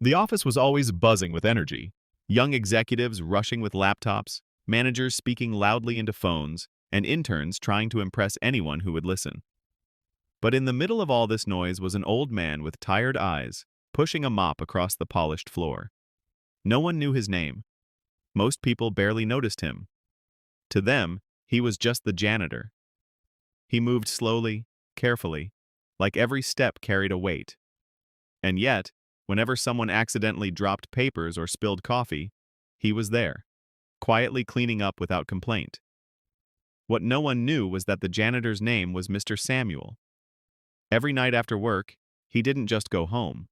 The office was always buzzing with energy. Young executives rushing with laptops, managers speaking loudly into phones, and interns trying to impress anyone who would listen. But in the middle of all this noise was an old man with tired eyes, pushing a mop across the polished floor. No one knew his name. Most people barely noticed him. To them, he was just the janitor. He moved slowly, carefully, like every step carried a weight. And yet, whenever someone accidentally dropped papers or spilled coffee, he was there, quietly cleaning up without complaint. What no one knew was that the janitor's name was Mr. Samuel. Every night after work, he didn't just go home.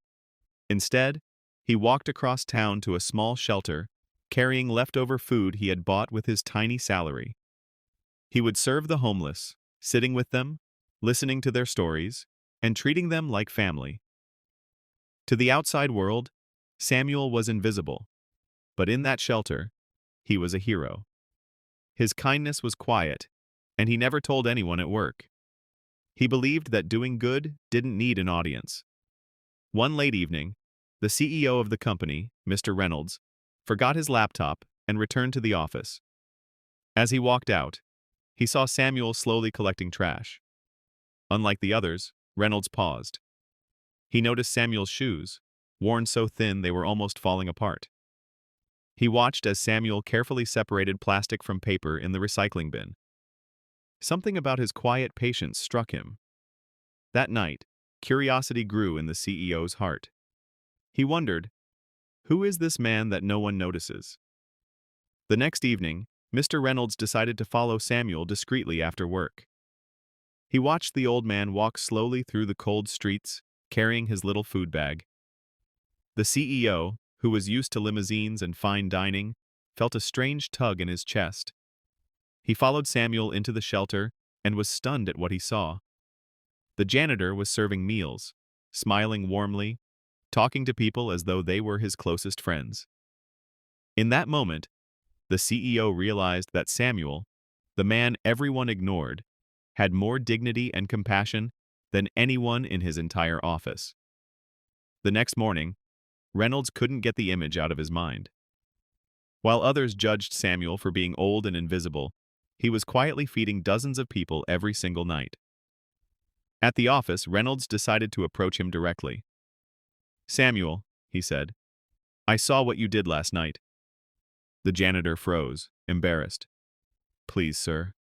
Instead, he walked across town to a small shelter, carrying leftover food he had bought with his tiny salary. He would serve the homeless, sitting with them, listening to their stories, and treating them like family. To the outside world, Samuel was invisible, but in that shelter, he was a hero. His kindness was quiet, and he never told anyone at work. He believed that doing good didn't need an audience. One late evening, the CEO of the company, Mr. Reynolds, forgot his laptop and returned to the office. As he walked out, he saw Samuel slowly collecting trash. Unlike the others, Reynolds paused. He noticed Samuel's shoes, worn so thin they were almost falling apart. He watched as Samuel carefully separated plastic from paper in the recycling bin. Something about his quiet patience struck him. That night, curiosity grew in the CEO's heart. He wondered, who is this man that no one notices? The next evening, Mr. Reynolds decided to follow Samuel discreetly after work. He watched the old man walk slowly through the cold streets, carrying his little food bag. The CEO, who was used to limousines and fine dining, felt a strange tug in his chest. He followed Samuel into the shelter and was stunned at what he saw. The janitor was serving meals, smiling warmly, talking to people as though they were his closest friends. In that moment, the CEO realized that Samuel, the man everyone ignored, had more dignity and compassion than anyone in his entire office. The next morning, Reynolds couldn't get the image out of his mind. While others judged Samuel for being old and invisible, he was quietly feeding dozens of people every single night. At the office, Reynolds decided to approach him directly. "Samuel," he said, "I saw what you did last night." The janitor froze, embarrassed. "Please, sir,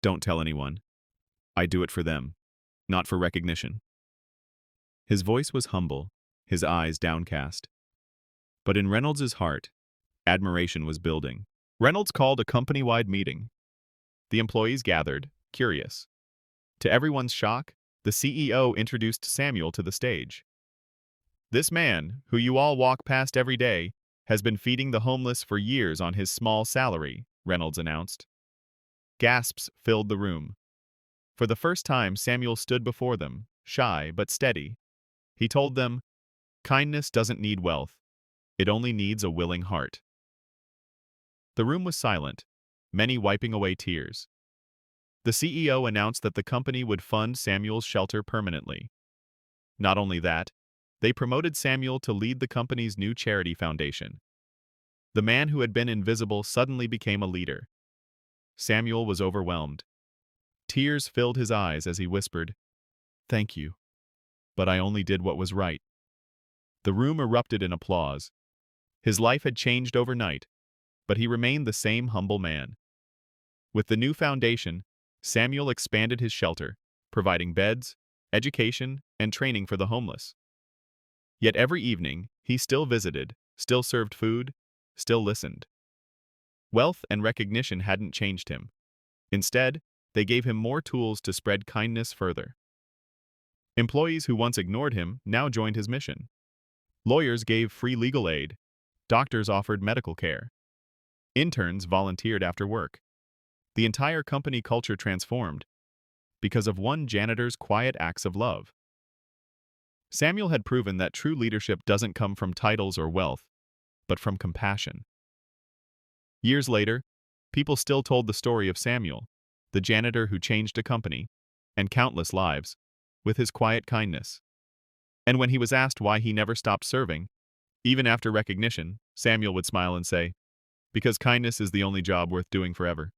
don't tell anyone. I do it for them, not for recognition." His voice was humble, his eyes downcast. But in Reynolds' heart, admiration was building. Reynolds called a company-wide meeting. The employees gathered, curious. To everyone's shock, the CEO introduced Samuel to the stage. "This man, who you all walk past every day, has been feeding the homeless for years on his small salary," Reynolds announced. Gasps filled the room. For the first time, Samuel stood before them, shy but steady. He told them, "Kindness doesn't need wealth. It only needs a willing heart." The room was silent, many wiping away tears. The CEO announced that the company would fund Samuel's shelter permanently. Not only that, they promoted Samuel to lead the company's new charity foundation. The man who had been invisible suddenly became a leader. Samuel was overwhelmed. Tears filled his eyes as he whispered, "Thank you, but I only did what was right." The room erupted in applause. His life had changed overnight, but he remained the same humble man. With the new foundation, Samuel expanded his shelter, providing beds, education, and training for the homeless. Yet every evening, he still visited, still served food, still listened. Wealth and recognition hadn't changed him. Instead, they gave him more tools to spread kindness further. Employees who once ignored him now joined his mission. Lawyers gave free legal aid. Doctors offered medical care. Interns volunteered after work. The entire company culture transformed because of one janitor's quiet acts of love. Samuel had proven that true leadership doesn't come from titles or wealth, but from compassion. Years later, people still told the story of Samuel, the janitor who changed a company, and countless lives, with his quiet kindness. And when he was asked why he never stopped serving, Even after recognition, Samuel would smile and say, "Because kindness is the only job worth doing forever."